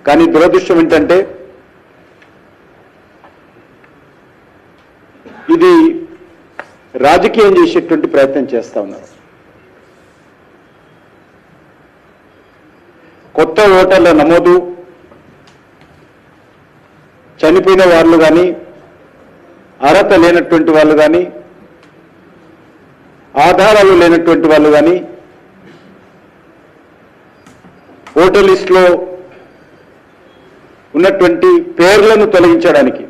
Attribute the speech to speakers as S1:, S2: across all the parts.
S1: కానీ దురదృష్టం ఏంటంటే ఇది రాజకీయం చేసేటువంటి ప్రయత్నం చేస్తా ఉన్నారు. కొత్త ఓటర్ల నమోదు, చనిపోయిన వాళ్ళు కానీ, అర్హత లేనటువంటి వాళ్ళు కానీ, ఆధారాలు లేనటువంటి వాళ్ళు కానీ ఓటర్ లిస్టులో ఉన్నటువంటి పేర్లను తొలగించడానికి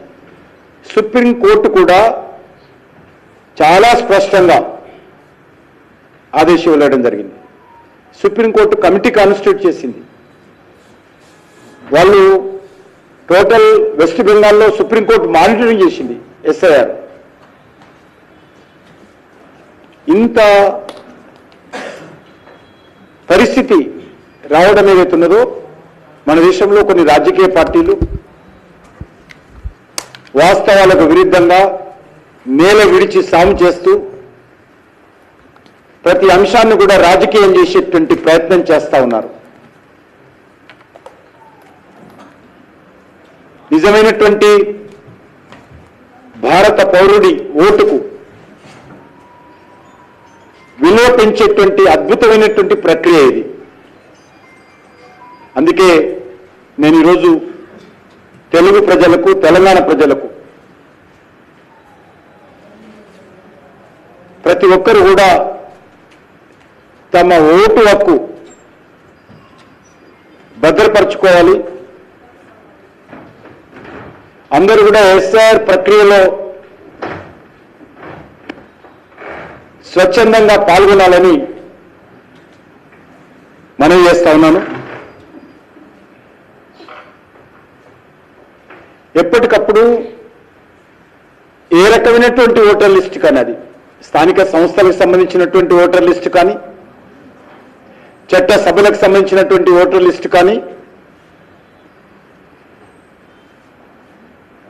S1: సుప్రీంకోర్టు కూడా చాలా స్పష్టంగా ఆదేశం ఇవ్వడం జరిగింది. సుప్రీంకోర్టు కమిటీ కాన్స్టిట్యూట్ చేసింది. వాళ్ళు టోటల్ వెస్ట్ బెంగాల్లో సుప్రీంకోర్టు మానిటరింగ్ చేసింది ఎస్ఐఆర్. ఇంత పరిస్థితి రావడం ఏదైతున్నదో మన దేశంలో కొన్ని రాజకీయ పార్టీలు వాస్తవాలకు విరుద్ధంగా నేల విడిచి సాము చేస్తూ ప్రతి అంశాన్ని కూడా రాజకీయం చేసేటువంటి ప్రయత్నం చేస్తా ఉన్నారు. నిజమైనటువంటి భారత పౌరుడి ఓటుకు విలువ పెంచేటువంటి అద్భుతమైనటువంటి ప్రక్రియ ఇది. అందుకే నేను ఈరోజు తెలుగు ప్రజలకు, తెలంగాణ ప్రజలకు ప్రతి ఒక్కరు కూడా తమ ఓటు హక్కు భద్రపరచుకోవాలి. అందరూ కూడా ఎస్ఐఆర్ ప్రక్రియలో స్వచ్ఛందంగా పాల్గొనాలని మనవి చేస్తా ఉన్నాను. ఎప్పటికప్పుడు ఏ రకమైనటువంటి ఓటర్ లిస్ట్ కానీ, అది స్థానిక సంస్థలకు సంబంధించినటువంటి ఓటర్ లిస్టు కానీ, చట్ట సభలకు సంబంధించినటువంటి ఓటర్ లిస్టు కానీ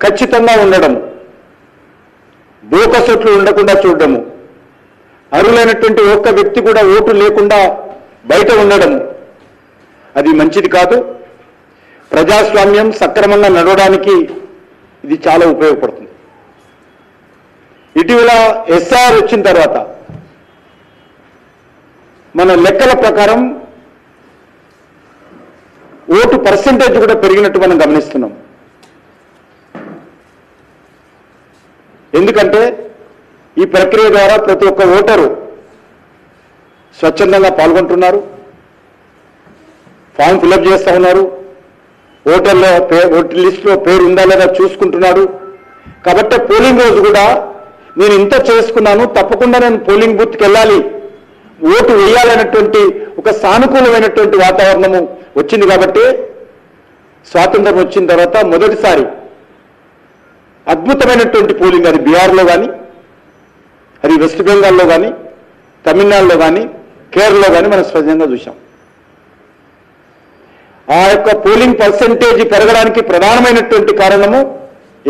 S1: ఖచ్చితంగా ఉండడం, బోకసొట్లు ఉండకుండా చూడడము, అర్హులైనటువంటి ఒక్క వ్యక్తి కూడా ఓటు లేకుండా బయట ఉండడం అది మంచిది కాదు. ప్రజాస్వామ్యం సక్రమంగా నడవడానికి ఇది చాలా ఉపయోగపడుతుంది. ఇటీవల ఎస్ఆర్ వచ్చిన తర్వాత మన లెక్కల ప్రకారం ఓటు పర్సెంటేజ్ కూడా పెరిగినట్టు మనం గమనిస్తున్నాం. ఎందుకంటే ఈ ప్రక్రియ ద్వారా ప్రతి ఒక్క ఓటరు స్వచ్ఛందంగా పాల్గొంటున్నారు, ఫామ్ ఫిలప్ చేస్తూ ఉన్నారు, ఓటర్ లిస్టులో పేరు ఉందా లేదా చూసుకుంటున్నాడు. కాబట్టి పోలింగ్ రోజు కూడా నేను ఇంత చేసుకున్నాను, తప్పకుండా నేను పోలింగ్ బూత్కి వెళ్ళాలి, ఓటు వేయాలనేటువంటి ఒక సానుకూలమైనటువంటి వాతావరణము వచ్చింది. కాబట్టి స్వాతంత్రం వచ్చిన తర్వాత మొదటిసారి అద్భుతమైనటువంటి పోలింగ్, అది బీహార్లో కానీ, అది వెస్ట్ బెంగాల్లో కానీ, తమిళనాడులో కానీ, కేరళలో కానీ మనం స్పష్టంగా చూసాం. ఆ యొక్క పోలింగ్ పర్సెంటేజ్ పెరగడానికి ప్రధానమైనటువంటి కారణము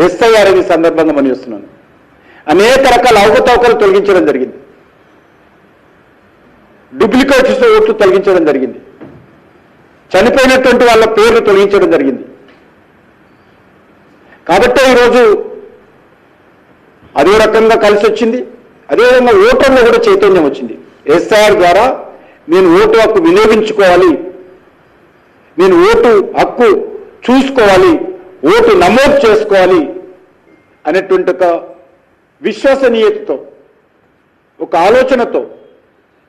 S1: ఎస్ఐఆర్ అనే సందర్భంగా మనం చూస్తున్నాను. అనేక రకాల అవకతవకలు తొలగించడం జరిగింది, డూప్లికేట్స్ ఓట్లు తొలగించడం జరిగింది, చనిపోయినటువంటి వాళ్ళ పేర్లు తొలగించడం జరిగింది. కాబట్టి ఈరోజు అదే రకంగా కలిసి వచ్చింది. అదేవిధంగా ఓటర్లో కూడా చైతన్యం వచ్చింది. ఎస్ఐఆర్ ద్వారా నేను ఓటు హక్కు వినియోగించుకోవాలి, నేను ఓటు హక్కు చూసుకోవాలి, ఓటు నమోదు చేసుకోవాలి అనేటువంటి ఒక విశ్వసనీయతతో, ఒక ఆలోచనతో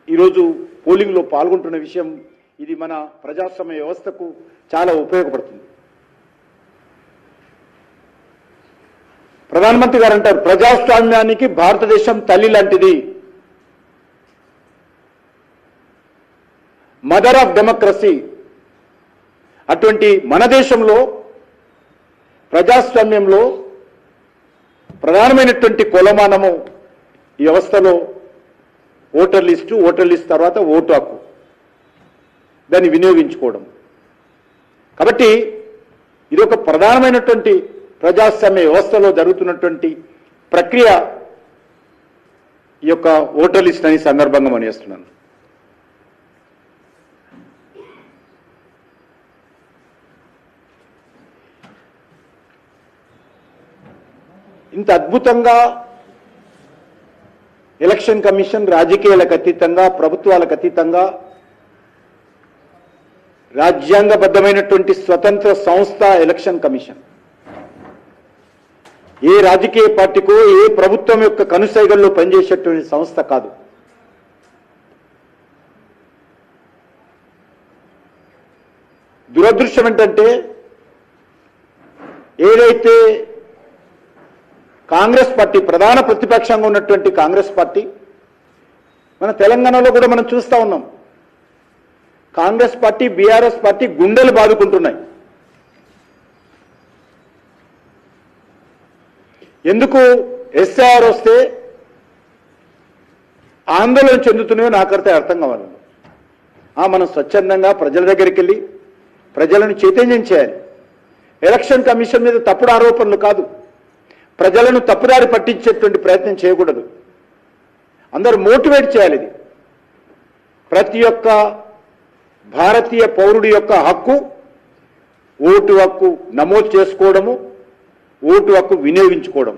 S1: ఈరోజు పోలింగ్లో పాల్గొంటున్న విషయం ఇది మన ప్రజాస్వామ్య వ్యవస్థకు చాలా ఉపయోగపడుతుంది. ప్రధానమంత్రి గారు అంటారు, ప్రజాస్వామ్యానికి భారతదేశం తల్లి లాంటిది, మదర్ ఆఫ్ డెమోక్రసీ. అటువంటి మన దేశంలో ప్రజాస్వామ్యంలో ప్రధానమైనటువంటి కొలమానము ఈ వ్యవస్థలో ఓటర్ లిస్ట్ తర్వాత ఓటు హక్కు, దాన్ని వినియోగించుకోవడం. కాబట్టి ఇది ఒక ప్రధానమైనటువంటి ప్రజాస్వామ్య వ్యవస్థలో జరుగుతున్నటువంటి ప్రక్రియ ఈ యొక్క ఓటర్ లిస్ట్ అనే సందర్భంగా మనం చేస్తున్నాను. ఇంత అద్భుతంగా ఎలక్షన్ కమిషన్ రాజకీయాలకు అతీతంగా, ప్రభుత్వాలకు అతీతంగా రాజ్యాంగబద్ధమైనటువంటి స్వతంత్ర సంస్థ ఎలక్షన్ కమిషన్. ఏ రాజకీయ పార్టీకో ఏ ప్రభుత్వం యొక్క కనుసైగల్లో పనిచేసేటువంటి సంస్థ కాదు. దురదృష్టం ఏంటంటే ఏదైతే కాంగ్రెస్ పార్టీ ప్రధాన ప్రతిపక్షంగా ఉన్నటువంటి కాంగ్రెస్ పార్టీ మన తెలంగాణలో కూడా మనం చూస్తా ఉన్నాం. కాంగ్రెస్ పార్టీ బీఆర్ఎస్ పార్టీ గుండెలు బాదుకుంటున్నాయి. ఎందుకు ఎస్ఐఆర్ వస్తే ఆందోళన చెందుతున్నాయో నాకైతే అర్థం కావాలి. మనం స్వచ్ఛందంగా ప్రజల దగ్గరికి వెళ్ళి ప్రజలను చైతన్యం చేయాలి. ఎలక్షన్ కమిషన్ మీద తప్పుడు ఆరోపణలు కాదు, ప్రజలను తప్పుదారి పట్టించేటువంటి ప్రయత్నం చేయకూడదు. అందరూ మోటివేట్ చేయాలి. ఇది ప్రతి ఒక్క భారతీయ పౌరుడి యొక్క హక్కు, ఓటు హక్కు నమోదు చేసుకోవడము, ఓటు హక్కు వినియోగించుకోవడం.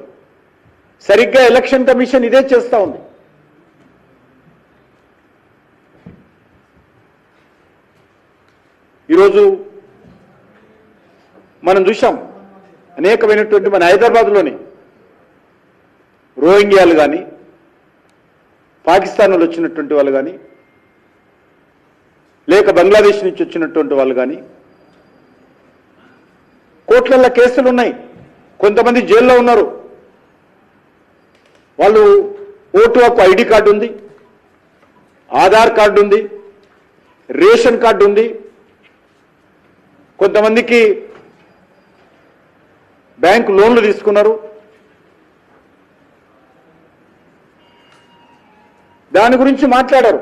S1: సరిగ్గా ఎలక్షన్ కమిషన్ ఇదే చేస్తూ ఉంది. ఈరోజు మనం చూసాం అనేకమైనటువంటి మన హైదరాబాద్లోని రోహింగ్యాలు కానీ, పాకిస్తాన్ వాళ్ళు వచ్చినటువంటి వాళ్ళు కానీ, లేక బంగ్లాదేశ్ నుంచి వచ్చినటువంటి వాళ్ళు కానీ కోట్లల్లో కేసులు ఉన్నాయి. కొంతమంది జైల్లో ఉన్నారు. వాళ్ళు ఓటు హక్కు ఐడి కార్డు ఉంది, ఆధార్ కార్డు ఉంది, రేషన్ కార్డు ఉంది. కొంతమందికి బ్యాంకు లోన్లు తీసుకున్నారు. దాని గురించి మాట్లాడారు.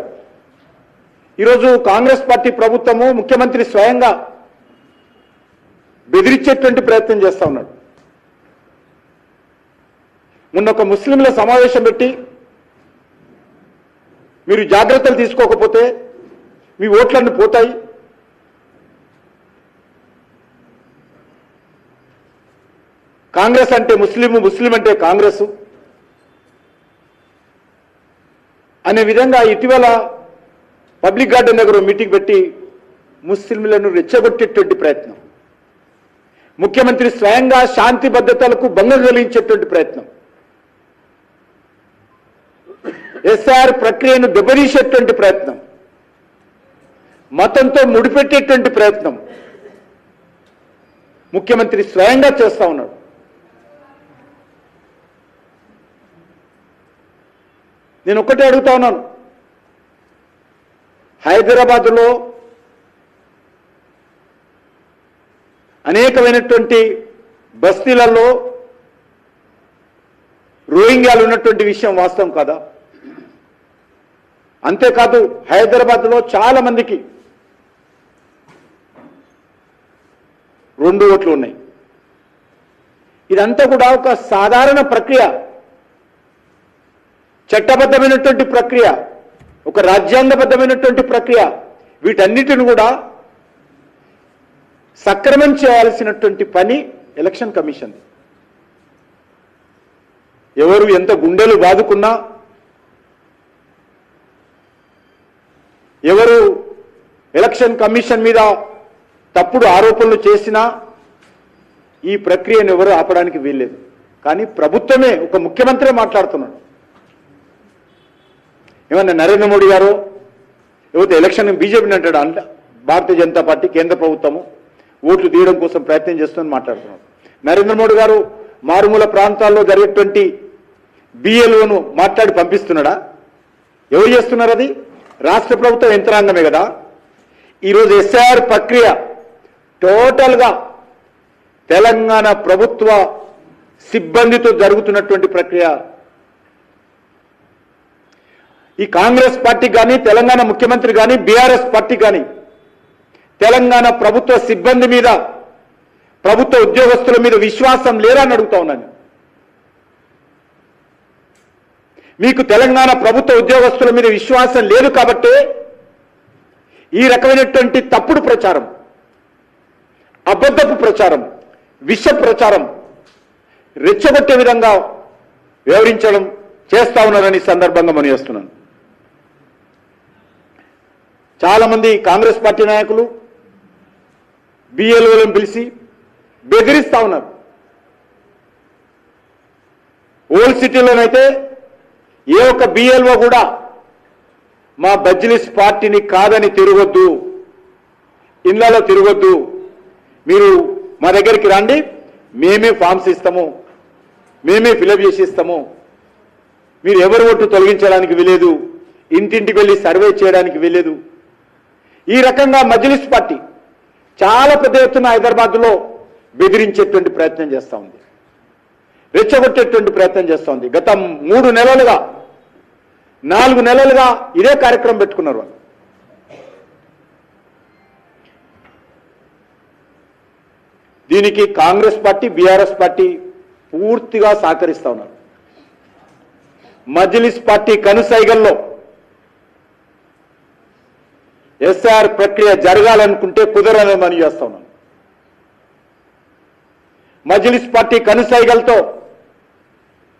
S1: ఈరోజు కాంగ్రెస్ పార్టీ ప్రభుత్వము, ముఖ్యమంత్రి స్వయంగా బెదిరించేటువంటి ప్రయత్నం చేస్తూ ఉన్నాడు. మొన్న ఒక ముస్లింల సమావేశం పెట్టి మీరు జాగ్రత్తలు తీసుకోకపోతే మీ ఓట్లన్నీ పోతాయి, కాంగ్రెస్ అంటే ముస్లిం, ముస్లిం అంటే కాంగ్రెస్ అనే విధంగా ఇటీవల పబ్లిక్ గార్డెన్ దగ్గర మీటింగ్ పెట్టి ముస్లింలను రెచ్చగొట్టేటువంటి ప్రయత్నం, ముఖ్యమంత్రి స్వయంగా శాంతి భద్రతలకు భంగం కలిగించేటువంటి ప్రయత్నం, ఎస్ఆర్ ప్రక్రియను దెబ్బతీసేటువంటి ప్రయత్నం, మతంతో ముడిపెట్టేటువంటి ప్రయత్నం ముఖ్యమంత్రి స్వయంగా చేస్తా ఉన్నాడు. నేను ఒక్కటే అడుగుతా ఉన్నాను, హైదరాబాద్లో అనేకమైనటువంటి బస్తీలలో రోహింగ్యాలు ఉన్నటువంటి విషయం వాస్తవం కాదా? అంతేకాదు హైదరాబాద్లో చాలా మందికి 2 ఓట్లు ఉన్నాయి. ఇదంతా కూడా ఒక సాధారణ ప్రక్రియ, చట్టబద్ధమైనటువంటి ప్రక్రియ, ఒక రాజ్యాంగబద్ధమైనటువంటి ప్రక్రియ. వీటన్నిటిని కూడా సక్రమం చేయాల్సినటువంటి పని ఎలక్షన్ కమిషన్. ఎవరు ఎంత గుండెలు బాదుకున్నా, ఎవరు ఎలక్షన్ కమిషన్ మీద తప్పుడు ఆరోపణలు చేసినా ఈ ప్రక్రియను ఎవరు ఆపడానికి వీల్లేదు. కానీ ప్రభుత్వమే, ఒక ముఖ్యమంత్రి మాట్లాడుతున్నాడు. ఏమన్నా నరేంద్ర మోడీ గారు లేకపోతే ఎలక్షన్ బీజేపీని అంటాడు, అంట భారతీయ జనతా పార్టీ కేంద్ర ప్రభుత్వము ఓట్లు తీయడం కోసం ప్రయత్నం చేస్తుందని మాట్లాడుతున్నాడు. నరేంద్ర మోడీ గారు మారుమూల ప్రాంతాల్లో జరిగేటువంటి బిఎల్ఓను మాట్లాడి పంపిస్తున్నాడా? ఎవరు చేస్తున్నారు? అది రాష్ట్ర ప్రభుత్వ యంత్రాంగమే కదా. ఈరోజు ఎస్ఐఆర్ ప్రక్రియ టోటల్గా తెలంగాణ ప్రభుత్వ సిబ్బందితో జరుగుతున్నటువంటి ప్రక్రియ. ఈ కాంగ్రెస్ పార్టీ కానీ, తెలంగాణ ముఖ్యమంత్రి కానీ, బీఆర్ఎస్ పార్టీ కానీ తెలంగాణ ప్రభుత్వ సిబ్బంది మీద, ప్రభుత్వ ఉద్యోగస్తుల మీద విశ్వాసం లేరా అని అడుగుతా ఉన్నాను. మీకు తెలంగాణ ప్రభుత్వ ఉద్యోగస్తుల మీద విశ్వాసం లేదు కాబట్టి ఈ రకమైనటువంటి తప్పుడు ప్రచారం, అబద్ధపు ప్రచారం, విష ప్రచారం రెచ్చగొట్టే విధంగా వ్యవహరించడం చేస్తా ఉన్నారని సందర్భంగా మనం చేస్తున్నాను. చాలామంది కాంగ్రెస్ పార్టీ నాయకులు బిఎల్ఓలను పిలిచి బెదిరిస్తా ఉన్నారు. ఓల్డ్ సిటీలోనైతే ఏ ఒక్క బిఎల్ఓ కూడా మా మజ్లిస్ పార్టీని కాదని తిరగొద్దు, ఇళ్లలో తిరగొద్దు, మీరు మా దగ్గరికి రండి, మేమే ఫామ్స్ ఇస్తాము, మేమే ఫిలప్ చేసి ఇస్తాము, మీరు ఎవరు ఓటు తొలగించడానికి వీలేదు, ఇంటింటికి వెళ్ళి సర్వే చేయడానికి వీలేదు. ఈ రకంగా మజ్లిస్ పార్టీ చాలా పెద్ద ఎత్తున హైదరాబాద్లో బెదిరించేటువంటి ప్రయత్నం చేస్తూ ఉంది, రెచ్చగొట్టేటువంటి ప్రయత్నం చేస్తూ ఉంది. గత 3 నెలలుగా 4 నెలలుగా ఇదే కార్యక్రమం పెట్టుకున్నారు వాళ్ళు. దీనికి కాంగ్రెస్ పార్టీ బీఆర్ఎస్ పార్టీ పూర్తిగా సహకరిస్తా ఉన్నారు. మజ్లిస్ పార్టీ కనుసైగల్లో ఎస్ఆర్ ప్రక్రియ జరగాలనుకుంటే కుదరని మనం చేస్తా ఉన్నాం. మజ్లిస్ పార్టీ కనుసైగలతో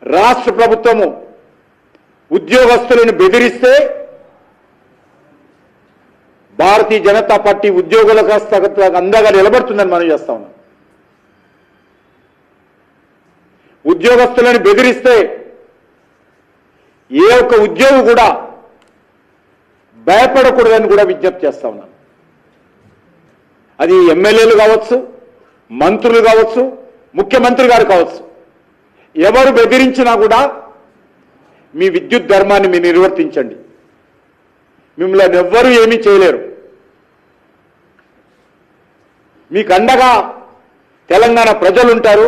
S1: రాష్ట్ర ప్రభుత్వము ఉద్యోగస్తులను బెదిరిస్తే భారతీయ జనతా పార్టీ ఉద్యోగులకు అండగా నిలబడుతుందని మనం చేస్తా ఉన్నాం. ఉద్యోగస్తులను బెదిరిస్తే ఏ ఒక్క ఉద్యోగి కూడా భయపడకూడదని కూడా విజ్ఞప్తి చేస్తా ఉన్నాను. అది ఎమ్మెల్యేలు కావచ్చు, మంత్రులు కావచ్చు, ముఖ్యమంత్రి గారు కావచ్చు, ఎవరు బెదిరించినా కూడా మీ విద్యుత్ ధర్మాన్ని మీరు నిర్వర్తించండి, మిమ్మల్ని ఎవ్వరూ ఏమీ చేయలేరు, మీకు అండగా తెలంగాణ ప్రజలు ఉంటారు,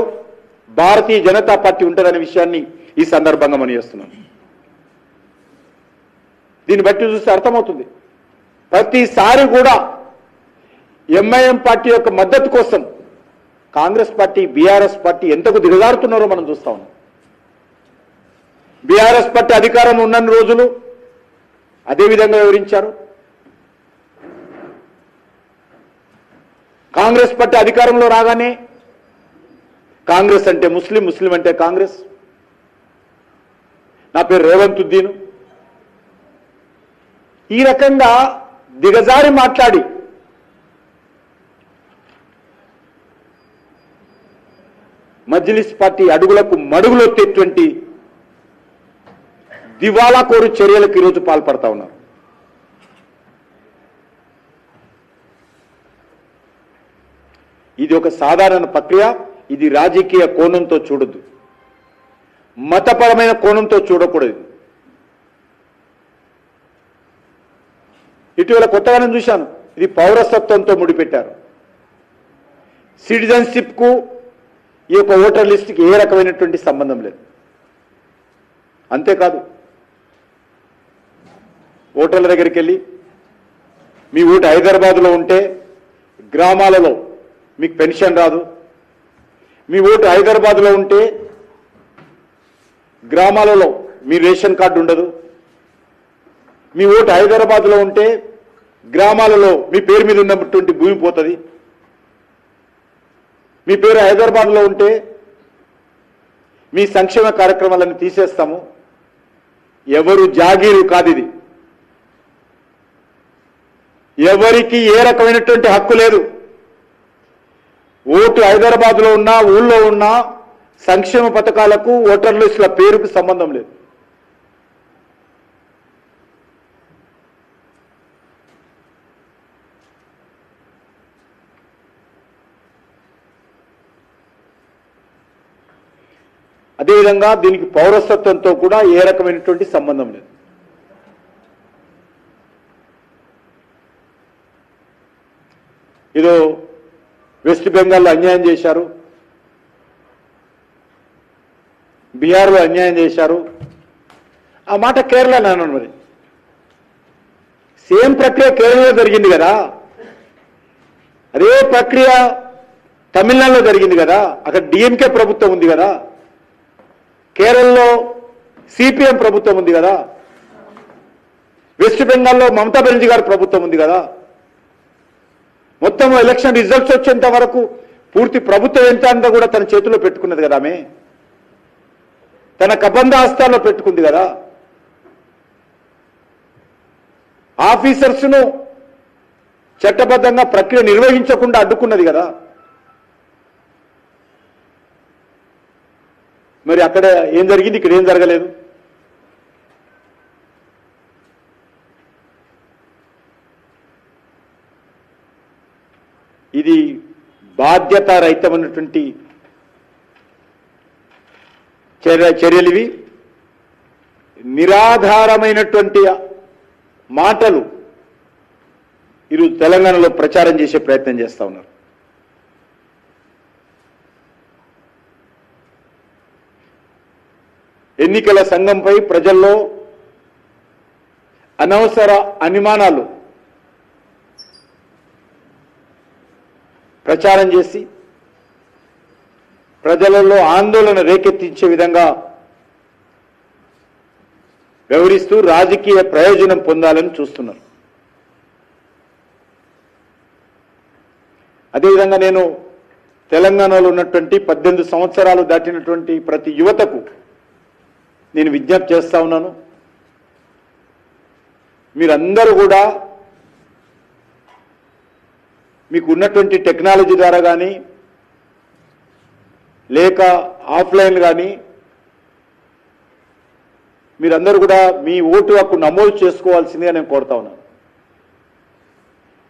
S1: భారతీయ జనతా పార్టీ ఉంటారనే విషయాన్ని ఈ సందర్భంగా మనం చేస్తున్నాం. దీన్ని బట్టి చూస్తే అర్థమవుతుంది. ప్రతిసారి కూడా ఎంఐఎం పార్టీ యొక్క మద్దతు కోసం కాంగ్రెస్ పార్టీ బీఆర్ఎస్ పార్టీ ఎంతకు దిగజారుతున్నారో మనం చూస్తా ఉన్నాం. బీఆర్ఎస్ పార్టీ అధికారం ఉన్న రోజులు అదేవిధంగా వివరించారు. కాంగ్రెస్ పార్టీ అధికారంలో రాగానే కాంగ్రెస్ అంటే ముస్లిం, ముస్లిం అంటే కాంగ్రెస్, నా పేరు రేవంత్ ఉద్దీన్, ఈ రకంగా దిగజారి మాట్లాడి మజ్లిస్ పార్టీ అడుగులకు మడుగులొత్తేటువంటి దివాలా కోరు చర్యలకు ఈరోజు పాల్పడతా ఉన్నారు. ఇది ఒక సాధారణ ప్రక్రియ, ఇది రాజకీయ కోణంతో చూడొద్దు, మతపరమైన కోణంతో చూడకూడదు. ఇటీవల కొత్తగానే చూశాను, ఇది పౌరసత్వంతో ముడిపెట్టారు. సిటిజన్షిప్ కు ఈ యొక్క ఓటర్ లిస్టుకి ఏ రకమైనటువంటి సంబంధం లేదు. అంతేకాదు, ఓటర్ల దగ్గరికి వెళ్ళి మీ ఓటు హైదరాబాద్లో ఉంటే గ్రామాలలో మీకు పెన్షన్ రాదు, మీ ఓటు హైదరాబాద్లో ఉంటే గ్రామాలలో మీ రేషన్ కార్డు ఉండదు, మీ ఓటు హైదరాబాద్లో ఉంటే గ్రామాలలో మీ పేరు మీద ఉన్నటువంటి భూమి పోతుంది, మీ పేరు హైదరాబాద్లో ఉంటే మీ సంక్షేమ కార్యక్రమాలను తీసేస్తాము. ఎవరు జాగీరు కాదు, ఇది ఎవరికి ఏ రకమైనటువంటి హక్కు లేదు. ఓటు హైదరాబాద్లో ఉన్నా ఊళ్ళో ఉన్నా సంక్షేమ పథకాలకు ఓటర్ లిస్టుల పేరుకు సంబంధం లేదు. అదేవిధంగా దీనికి పౌరసత్వంతో కూడా ఏ రకమైనటువంటి సంబంధం లేదు. ఇదో వెస్ట్ బెంగాల్లో అన్యాయం చేశారు, బీహార్లో అన్యాయం చేశారు, ఆ మాట కేరళలో అన్నాను. మరి సేమ్ ప్రక్రియ కేరళలో జరిగింది కదా, అదే ప్రక్రియ తమిళనాడులో జరిగింది కదా, అక్కడ డిఎంకే ప్రభుత్వం ఉంది కదా, కేరళలో సిపిఎం ప్రభుత్వం ఉంది కదా, వెస్ట్ బెంగాల్లో మమతా బెనర్జీ గారి ప్రభుత్వం ఉంది కదా. మొత్తం ఎలక్షన్ రిజల్ట్స్ వచ్చేంత వరకు పూర్తి ప్రభుత్వం ఎంత అంతా కూడా తన చేతిలో పెట్టుకున్నది కదా ఆమె. తన కబంధ హస్తాల్లో పెట్టుకుంది కదా. ఆఫీసర్స్ను చట్టబద్ధంగా ప్రక్రియ నిర్వహించకుండా అడ్డుకున్నది కదా. మరి అక్కడ ఏం జరిగింది, ఇక్కడ ఏం జరగలేదు. ఇది బాధ్యతారహితమైనటువంటి చర్యలు. ఇవి నిరాధారమైనటువంటి మాటలు ఈరోజు తెలంగాణలో ప్రచారం చేసే ప్రయత్నం చేస్తూ ఉన్నారు. ఎన్నికల సంఘంపై ప్రజల్లో అనవసర అనుమానాలు ప్రచారం చేసి ప్రజలలో ఆందోళన రేకెత్తించే విధంగా వ్యవహరిస్తూ రాజకీయ ప్రయోజనం పొందాలని చూస్తున్నారు. అదేవిధంగా నేను తెలంగాణలో ఉన్నటువంటి 18 సంవత్సరాలు దాటినటువంటి ప్రతి యువతకు నేను విజ్ఞప్తి చేస్తా ఉన్నాను. మీరందరూ కూడా మీకు ఉన్నటువంటి టెక్నాలజీ ద్వారా కానీ లేక ఆఫ్లైన్ కానీ మీరందరూ కూడా మీ ఓటు హక్కు నమోదు చేసుకోవాల్సిందిగా నేను కోరుతా ఉన్నాను.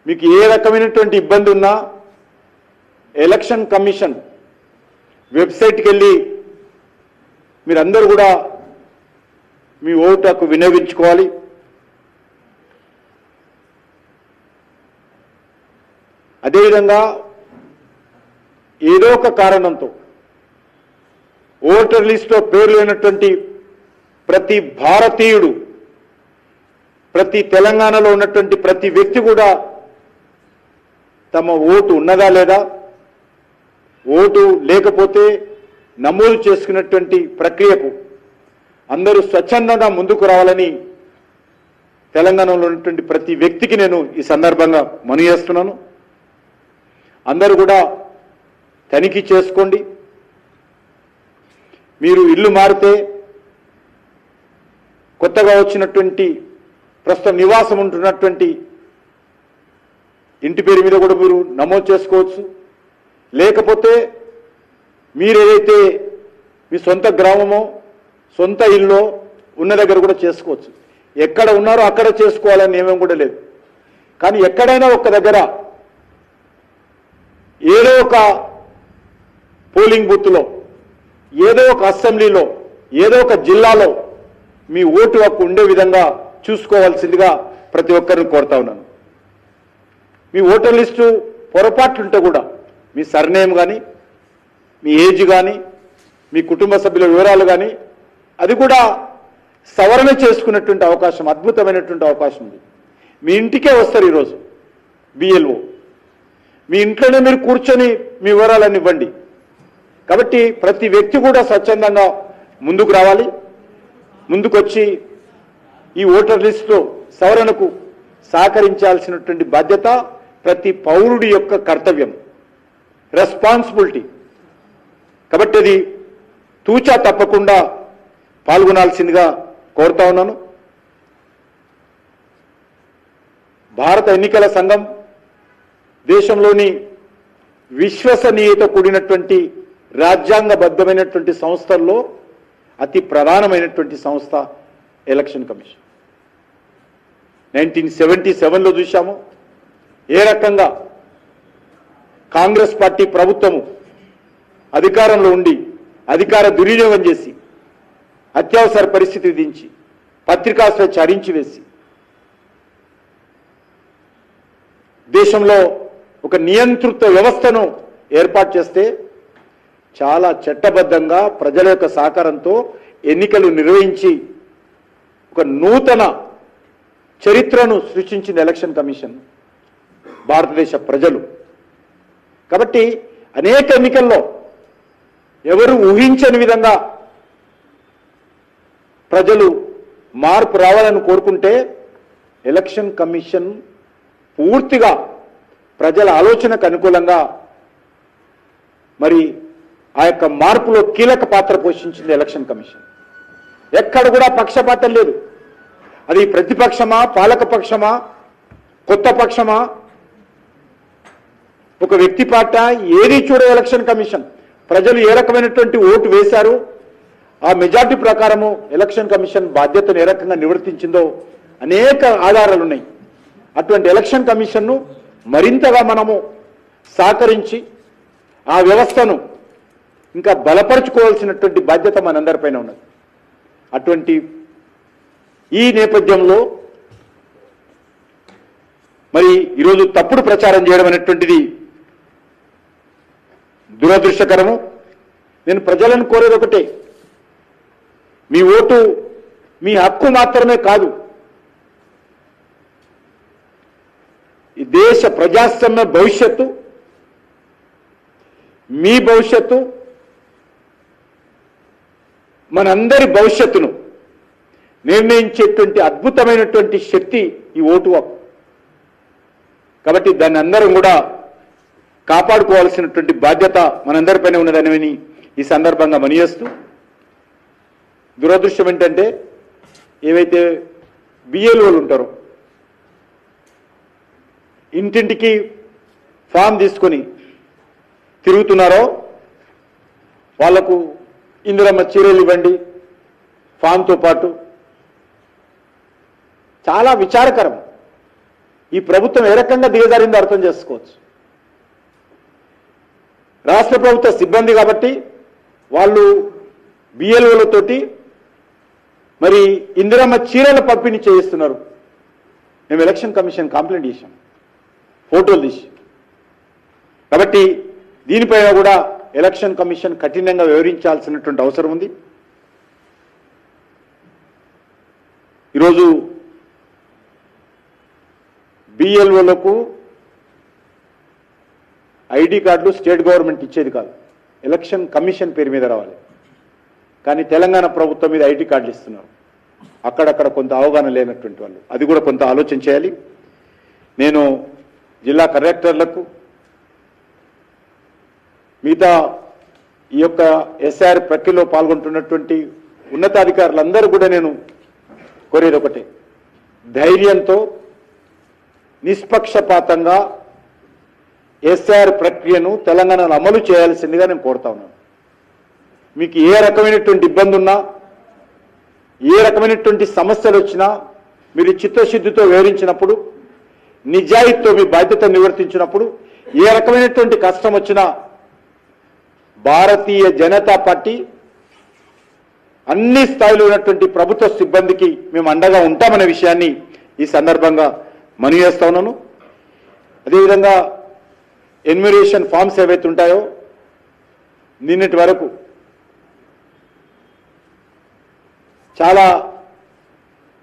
S1: మీకు ఏ రకమైనటువంటి ఇబ్బంది ఉన్నా ఎలక్షన్ కమిషన్ వెబ్సైట్కి వెళ్ళి మీరందరూ కూడా మీ ఓటు హక్కు వినియోగించుకోవాలి. అదేవిధంగా ఏదో ఒక కారణంతో ఓటర్ లిస్టులో పేరు లేనటువంటి ప్రతి భారతీయుడు, ప్రతి తెలంగాణలో ఉన్నటువంటి ప్రతి వ్యక్తి కూడా తమ ఓటు ఉన్నదా లేదా, ఓటు లేకపోతే నమోదు చేసుకున్నటువంటి ప్రక్రియకు అందరూ స్వచ్ఛందంగా ముందుకు రావాలని తెలంగాణలో ఉన్నటువంటి ప్రతి వ్యక్తికి నేను ఈ సందర్భంగా మనవి చేస్తున్నాను. అందరూ కూడా తనిఖీ చేసుకోండి. మీరు ఇల్లు మారితే కొత్తగా వచ్చినటువంటి ప్రస్తుతం నివాసం ఉంటున్నటువంటి ఇంటి పేరు మీద కూడా మీరు నమోదు చేసుకోవచ్చు. లేకపోతే మీరు ఏదైతే మీ సొంత గ్రామమో సొంత ఇల్లు ఉన్న దగ్గర కూడా చేసుకోవచ్చు. ఎక్కడ ఉన్నారో అక్కడ చేసుకోవాలని నియమం కూడా లేదు. కానీ ఎక్కడైనా ఒక దగ్గర ఏదో ఒక పోలింగ్ బూత్లో, ఏదో ఒక అసెంబ్లీలో, ఏదో ఒక జిల్లాలో మీ ఓటు హక్కు ఉండే విధంగా చూసుకోవాల్సిందిగా ప్రతి ఒక్కరిని కోరుతా ఉన్నాను. మీ ఓటర్ లిస్టు పొరపాట్లుంటే కూడా మీ సర్నేమ్ కానీ, మీ ఏజ్ కానీ, మీ కుటుంబ సభ్యుల వివరాలు కానీ అది కూడా సవరణ చేసుకున్నటువంటి అవకాశం, అద్భుతమైనటువంటి అవకాశం ఉంది. మీ ఇంటికే వస్తారు ఈరోజు బిఎల్ఓ. మీ ఇంట్లోనే మీరు కూర్చొని మీ వివరాలన్నీ ఇవ్వండి. కాబట్టి ప్రతి వ్యక్తి కూడా స్వచ్ఛందంగా ముందుకు రావాలి. ముందుకొచ్చి ఈ ఓటర్ లిస్టులో సవరణకు సహకరించాల్సినటువంటి బాధ్యత ప్రతి పౌరుడి యొక్క కర్తవ్యం, రెస్పాన్సిబిలిటీ. కాబట్టి అది తూచా తప్పకుండా పాల్గొనాల్సిందిగా కోరుతా ఉన్నాను. భారత ఎన్నికల సంఘం దేశంలోని విశ్వసనీయత కూడినటువంటి రాజ్యాంగబద్ధమైనటువంటి సంస్థల్లో అతి ప్రధానమైనటువంటి సంస్థ ఎలక్షన్ కమిషన్. 1977లో చూశాము ఏ రకంగా కాంగ్రెస్ పార్టీ ప్రభుత్వము అధికారంలో ఉండి అధికార దుర్వినియోగం చేసి అత్యవసర పరిస్థితి విధించి పత్రికా స్వేచ్ఛ హరించివేసి దేశంలో ఒక నియంత్రిత వ్యవస్థను ఏర్పాటు చేస్తే చాలా చట్టబద్ధంగా ప్రజల యొక్క సహకారంతో ఎన్నికలు నిర్వహించి ఒక నూతన చరిత్రను సృష్టించింది ఎలక్షన్ కమిషన్, భారతదేశ ప్రజలు. కాబట్టి అనేక ఎన్నికల్లో ఎవరు ఊహించని విధంగా ప్రజలు మార్పు రావాలని కోరుకుంటే ఎలక్షన్ కమిషన్ పూర్తిగా ప్రజల ఆలోచనకు అనుకూలంగా మరి ఆ యొక్క మార్పులో కీలక పాత్ర పోషించింది ఎలక్షన్ కమిషన్. ఎక్కడ కూడా పక్షపాతం లేదు. అది ప్రతిపక్షమా, పాలక పక్షమా, కొత్త పక్షమా, ఒక వ్యక్తి పాట, ఏది చూడ ఎలక్షన్ కమిషన్ ప్రజలు ఏ రకమైనటువంటి ఓటు వేశారు, ఆ మెజార్టీ ప్రకారము ఎలక్షన్ కమిషన్ బాధ్యతను ఏ రకంగా నిర్వర్తించిందో అనేక ఆధారాలు ఉన్నాయి. అటువంటి ఎలక్షన్ కమిషన్ను మరింతగా మనము సహకరించి ఆ వ్యవస్థను ఇంకా బలపరుచుకోవాల్సినటువంటి బాధ్యత మనందరిపైన ఉన్నది. అటువంటి ఈ నేపథ్యంలో మరి ఈరోజు తప్పుడు ప్రచారం చేయడం అనేటువంటిది దురదృష్టకరము. నేను ప్రజలను కోరేది ఒకటే, మీ ఓటు మీ హక్కు మాత్రమే కాదు, ఈ దేశ ప్రజాస్వామ్య భవిష్యత్తు, మీ భవిష్యత్తు, మనందరి భవిష్యత్తును నిర్ణయించేటువంటి అద్భుతమైనటువంటి శక్తి ఈ ఓటు హక్కు. కాబట్టి దాన్ని అందరం కూడా కాపాడుకోవాల్సినటువంటి బాధ్యత మనందరిపైన ఉన్నదని ఈ సందర్భంగా మనయేస్తూ, దురదృష్టం ఏంటంటే ఏవైతే బిఎల్ఓలు ఉంటారో ఇంటింటికి ఫామ్ తీసుకొని తిరుగుతున్నారో వాళ్లకు ఇందిరమ్మ చీరలు ఇవ్వండి ఫామ్తో పాటు. చాలా విచారకరం. ఈ ప్రభుత్వం ఏ రకంగా దిగజారిందో అర్థం చేసుకోవచ్చు. రాష్ట్ర ప్రభుత్వ సిబ్బంది కాబట్టి వాళ్ళు బిఎల్ఓలతోటి మరి ఇందిరమ్మ చీరల పంపిణీ చేయిస్తున్నారు. మేము ఎలక్షన్ కమిషన్ కంప్లైంట్ చేశాం, ఫోటోలు తీసి. కాబట్టి దీనిపైన కూడా ఎలక్షన్ కమిషన్ కఠినంగా వివరించాల్సినటువంటి అవసరం ఉంది. ఈరోజు బిఎల్ఓలకు ఐడి కార్డులు స్టేట్ గవర్నమెంట్ ఇచ్చేది కాదు, ఎలక్షన్ కమిషన్ పేరు మీద రావాలి. కానీ తెలంగాణ ప్రభుత్వం మీద ఐడి కార్డులు ఇస్తున్నారు. అక్కడక్కడ కొంత అవగాహన లేనటువంటి వాళ్ళు, అది కూడా కొంత ఆలోచన చేయాలి. నేను జిల్లా కలెక్టర్లకు, మిగతా ఈ యొక్క ఎస్ఆర్ ప్రక్రియలో పాల్గొంటున్నటువంటి ఉన్నతాధికారులందరూ కూడా నేను కోరేది ఒకటే, ధైర్యంతో నిష్పక్షపాతంగా ఎస్ఆర్ ప్రక్రియను తెలంగాణలో అమలు చేయాల్సిందిగా నేను కోరుతా ఉన్నాను. మీకు ఏ రకమైనటువంటి ఇబ్బంది ఉన్నా, ఏ రకమైనటువంటి సమస్యలు వచ్చినా మీరు చిత్తశుద్ధితో వివరించినప్పుడు, నిజాయితీతో మీ బాధ్యత నిర్వర్తించినప్పుడు, ఏ రకమైనటువంటి కష్టం వచ్చినా భారతీయ జనతా పార్టీ అన్ని స్థాయిలో ఉన్నటువంటి ప్రభుత్వ సిబ్బందికి మేము అండగా ఉంటామనే విషయాన్ని ఈ సందర్భంగా మనవి చేస్తా ఉన్నాను. అదేవిధంగా ఎన్యూమరేషన్ ఫామ్స్ ఏవైతే ఉంటాయో నిన్నటి వరకు చాలా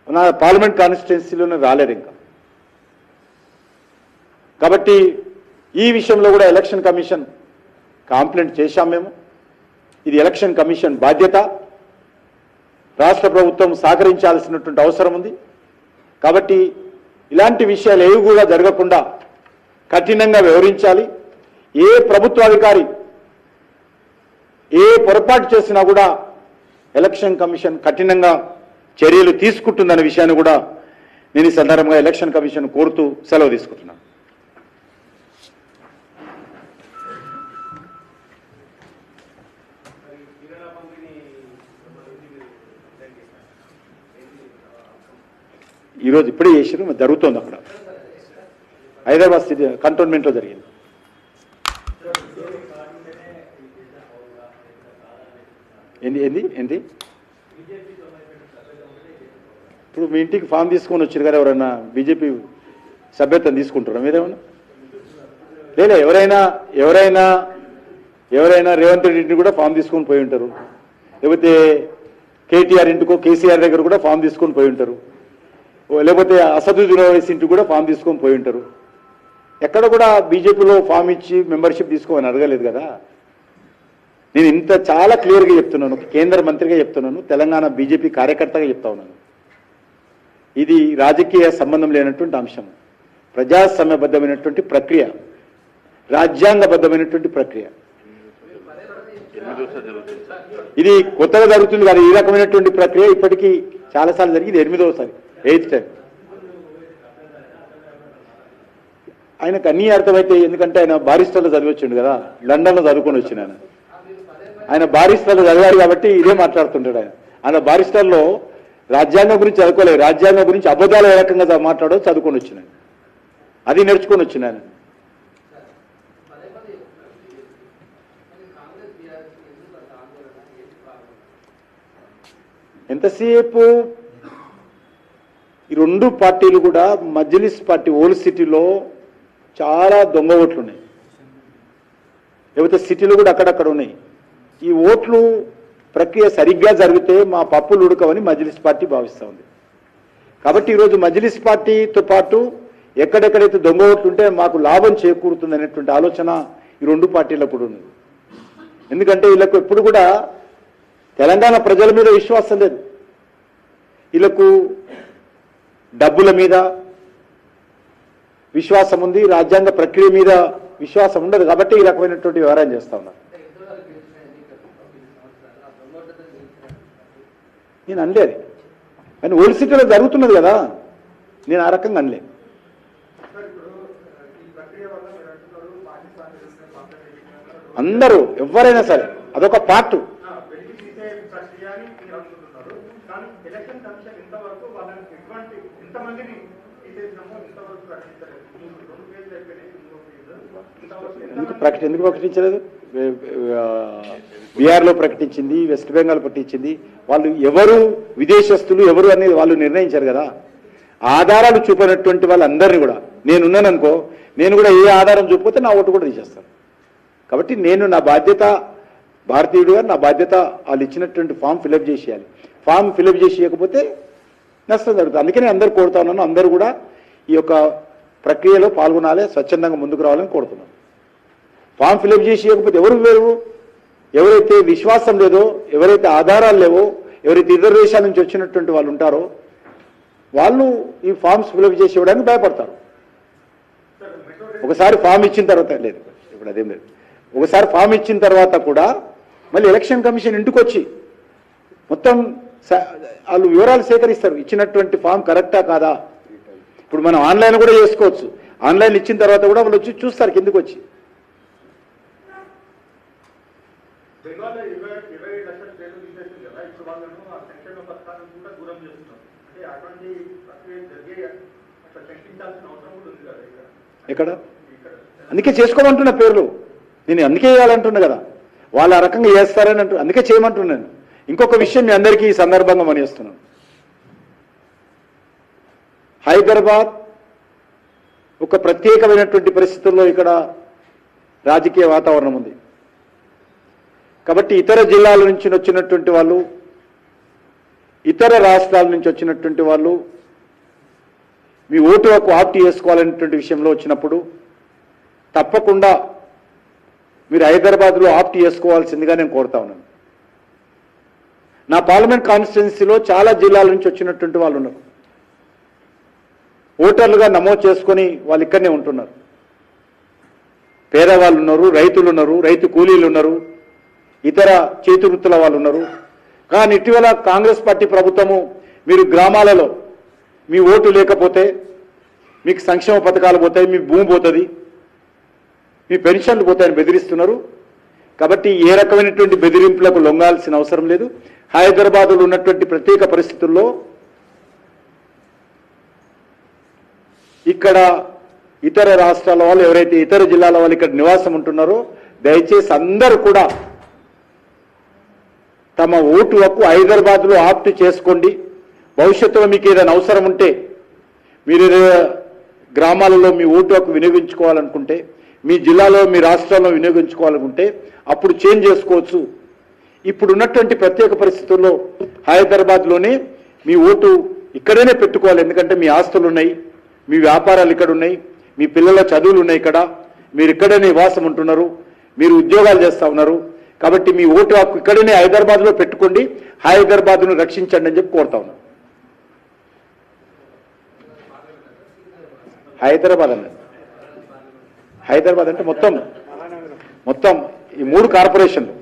S1: నా పార్లమెంట్ కాన్స్టిట్యున్సీలోనే రాలేదు ఇంకా. కాబట్టి ఈ విషయంలో కూడా ఎలక్షన్ కమిషన్ కంప్లైంట్ చేశాం మేము. ఇది ఎలక్షన్ కమిషన్ బాధ్యత. రాష్ట్ర ప్రభుత్వం సహకరించాల్సినటువంటి అవసరం ఉంది. కాబట్టి ఇలాంటి విషయాలు ఏవి కూడా జరగకుండా కఠినంగా వ్యవహరించాలి. ఏ ప్రభుత్వాధికారి ఏ పొరపాటు చేసినా కూడా ఎలక్షన్ కమిషన్ కఠినంగా చర్యలు తీసుకుంటుందనే విషయాన్ని కూడా నేను ఈ సందర్భంగా ఎలక్షన్ కమిషన్ కోరుతూ సెలవు తీసుకుంటున్నాను. ఈరోజు ఇప్పుడే చేసారు, జరుగుతోంది అక్కడ హైదరాబాద్ సిటీ కంటోన్మెంట్లో జరిగింది. ఏంది ఏంది ఏంది ఇప్పుడు మీ ఇంటికి ఫామ్ తీసుకొని వచ్చారు కదా, ఎవరైనా బీజేపీ సభ్యత్వం తీసుకుంటారా మీరేమన్నా? లేదా ఎవరైనా ఎవరైనా ఎవరైనా రేవంత్ రెడ్డి ఇంటికి కూడా ఫామ్ తీసుకొని పోయి ఉంటారు, లేకపోతే కేటీఆర్ ఇంటికో కేసీఆర్ దగ్గర కూడా ఫామ్ తీసుకొని పోయి ఉంటారు, లేకపోతే అసదుద్దీన్ ఓవైసీ ఇంటికి కూడా ఫామ్ తీసుకొని పోయి ఉంటారు. ఎక్కడ కూడా బీజేపీలో ఫామ్ ఇచ్చి మెంబర్షిప్ తీసుకోమని అడగలేదు కదా. నేను ఇంత చాలా క్లియర్గా చెప్తున్నాను, కేంద్ర మంత్రిగా చెప్తున్నాను, తెలంగాణ బీజేపీ కార్యకర్తగా చెప్తా ఉన్నాను. ఇది రాజకీయ సంబంధం లేనటువంటి అంశం, ప్రజాస్వామ్యబద్ధమైనటువంటి ప్రక్రియ, రాజ్యాంగబద్ధమైనటువంటి ప్రక్రియ. ఇది కొత్తగా జరుగుతుంది కానీ ఈ రకమైనటువంటి ప్రక్రియ ఇప్పటికీ చాలాసార్లు జరిగింది. 8వ సారి 8th టైం. ఆయనకు అన్నీ అర్థమైతే, ఎందుకంటే ఆయన బారిస్టర్లో చదివచ్చిండు కదా, లండన్లో చదువుకొని వచ్చిన ఆయన బారిస్టర్లో చదివాడు కాబట్టి ఇదే మాట్లాడుతుంటాడు. ఆయన బారిస్టర్లో రాజ్యాంగం గురించి చదువుకోలేదు, రాజ్యాంగం గురించి అబద్ధాలు ఏ రకంగా మాట్లాడో చదువుకొని వచ్చిన, అది నేర్చుకొని వచ్చిన ఆయన. ఎంతసేపు ఈ రెండు పార్టీలు కూడా మజ్లిస్ పార్టీ ఓల్డ్ సిటీలో చాలా దొంగ ఓట్లు ఉన్నాయి, లేకపోతే సిటీలు కూడా అక్కడక్కడ ఉన్నాయి. ఈ ఓట్లు ప్రక్రియ సరిగ్గా జరిగితే మా పప్పులు ఉడకవని మజ్లిస్ పార్టీ భావిస్తూ ఉంది. కాబట్టి ఈరోజు మజ్లిస్ పార్టీతో పాటు ఎక్కడెక్కడైతే దొంగ ఓట్లు ఉంటే మాకు లాభం చేకూరుతుంది అనేటువంటి ఆలోచన ఈ రెండు పార్టీలకు కూడా ఉంది. ఎందుకంటే వీళ్ళకు ఎప్పుడు కూడా తెలంగాణ ప్రజల మీద విశ్వాసం లేదు, వీళ్ళకు డబ్బుల మీద విశ్వాసం ఉంది, రాజ్యాంగ ప్రక్రియ మీద విశ్వాసం ఉండదు. కాబట్టి ఈ రకమైనటువంటి వ్యవహారం చేస్తా ఉన్నారు. నేను అనలేదు కానీ ఓల్డ్ సిటీలో జరుగుతున్నది కదా, నేను ఆ రకంగా అనలేదు. అందరూ ఎవరైనా సరే అదొక పార్ట్. ఎందుకు ప్రకటించలేదు? బీహార్లో ప్రకటించింది, వెస్ట్ బెంగాల్ ప్రకటించింది. వాళ్ళు ఎవరు విదేశస్తులు ఎవరు అనేది వాళ్ళు నిర్ణయించారు కదా. ఆధారాలు చూపినటువంటి వాళ్ళందరినీ కూడా నేనున్నాను అనుకో, నేను కూడా ఏ ఆధారం చూపితే నా ఓటు కూడా తీసేస్తాను. కాబట్టి నేను నా బాధ్యత భారతీయుడుగా నా బాధ్యత వాళ్ళు ఇచ్చినటువంటి ఫామ్ ఫిలప్ చేసేయాలి. ఫామ్ ఫిలప్ చేసేయకపోతే నష్టం జరుగుతుంది. అందుకనే అందరూ కోరుతా ఉన్నాను, అందరూ కూడా ఈ యొక్క ప్రక్రియలో పాల్గొనాలి, స్వచ్ఛందంగా ముందుకు రావాలని కోరుతున్నాను. ఫామ్ ఫిలప్ చేసేయకపోతే ఎవరు వేరు, ఎవరైతే విశ్వాసం లేదో, ఎవరైతే ఆధారాలు లేవో, ఎవరైతే ఇతర దేశాల నుంచి వచ్చినటువంటి వాళ్ళు ఉంటారో వాళ్ళు ఈ ఫామ్స్ ఫిలప్ చేసి ఇవ్వడానికి భయపడతారు. ఒకసారి ఫామ్ ఇచ్చిన తర్వాత లేదు, ఇప్పుడు అదేం లేదు, ఒకసారి ఫామ్ ఇచ్చిన తర్వాత కూడా మళ్ళీ ఎలక్షన్ కమిషన్ ఇంటికి వచ్చి మొత్తం వాళ్ళు వివరాలు సేకరిస్తారు, ఇచ్చినటువంటి ఫామ్ కరెక్టా కాదా. ఇప్పుడు మనం ఆన్లైన్ కూడా చేసుకోవచ్చు, ఆన్లైన్ ఇచ్చిన తర్వాత కూడా వాళ్ళు వచ్చి చూస్తారు కిందకు వచ్చి. ఎక్కడ అందుకే చేసుకోమంటున్న పేర్లు నేను అందుకే వేయాలంటున్నా కదా, వాళ్ళు ఆ రకంగా చేస్తారని అంటూ అందుకే చేయమంటున్నాను. ఇంకొక విషయం మీ అందరికీ ఈ సందర్భంగా మనిస్తున్నాను. హైదరాబాద్ ఒక ప్రత్యేకమైనటువంటి పరిస్థితుల్లో ఇక్కడ రాజకీయ వాతావరణం ఉంది. కాబట్టి ఇతర జిల్లాల నుంచి వచ్చినటువంటి వాళ్ళు, ఇతర రాష్ట్రాల నుంచి వచ్చినటువంటి వాళ్ళు మీ ఓటు హక్కు ఆప్ట్ చేసుకోవాలనేటువంటి విషయంలో వచ్చినప్పుడు తప్పకుండా మీరు హైదరాబాద్లో ఆప్ట్ చేసుకోవాల్సిందిగా నేను కోరుతా ఉన్నాను. నా పార్లమెంట్ కాన్స్టిట్యున్సీలో చాలా జిల్లాల నుంచి వచ్చినటువంటి వాళ్ళు ఉన్నారు, ఓటర్లుగా నమోదు చేసుకొని వాళ్ళు ఇక్కడనే ఉంటున్నారు. పేదవాళ్ళు ఉన్నారు, రైతులు ఉన్నారు, రైతు కూలీలు ఉన్నారు, ఇతర చేతి వృత్తుల వాళ్ళు ఉన్నారు. కానీ ఇటీవల కాంగ్రెస్ పార్టీ ప్రభుత్వము మీరు గ్రామాలలో మీ ఓటు లేకపోతే మీకు సంక్షేమ పథకాలు పోతాయి, మీ భూమి పోతుంది, మీ పెన్షన్లు పోతాయని బెదిరిస్తున్నారు. కాబట్టి ఏ రకమైనటువంటి బెదిరింపులకు లొంగాల్సిన అవసరం లేదు. హైదరాబాద్లో ఉన్నటువంటి ప్రత్యేక పరిస్థితుల్లో ఇక్కడ ఇతర రాష్ట్రాల వాళ్ళు ఎవరైతే ఇతర జిల్లాల వాళ్ళు ఇక్కడ నివాసం ఉంటున్నారో దయచేసి అందరూ కూడా తమ ఓటు హక్కు హైదరాబాద్లో ఆప్ట్ చేసుకోండి. భవిష్యత్తులో మీకు ఏదైనా అవసరం ఉంటే, మీరు గ్రామాలలో మీ ఓటు హక్కు వినియోగించుకోవాలనుకుంటే, మీ జిల్లాలో మీ రాష్ట్రంలో వినియోగించుకోవాలనుకుంటే అప్పుడు చేంజ్ చేసుకోవచ్చు. ఇప్పుడు ఉన్నటువంటి ప్రత్యేక పరిస్థితుల్లో హైదరాబాద్లోనే మీ ఓటు ఇక్కడనే పెట్టుకోవాలి. ఎందుకంటే మీ ఆస్తులు ఉన్నాయి, మీ వ్యాపారాలు ఇక్కడ ఉన్నాయి, మీ పిల్లల చదువులు ఉన్నాయి, ఇక్కడ మీరు ఇక్కడనే నివాసం ఉంటున్నారు, మీరు ఉద్యోగాలు చేస్తూ ఉన్నారు. కాబట్టి మీ ఓటు హక్కు ఇక్కడనే హైదరాబాద్లో పెట్టుకోండి, హైదరాబాద్ను రక్షించండి అని చెప్పి కోరుతా ఉన్నాను. హైదరాబాద్ అంటే మొత్తం ఈ 3 కార్పొరేషన్లు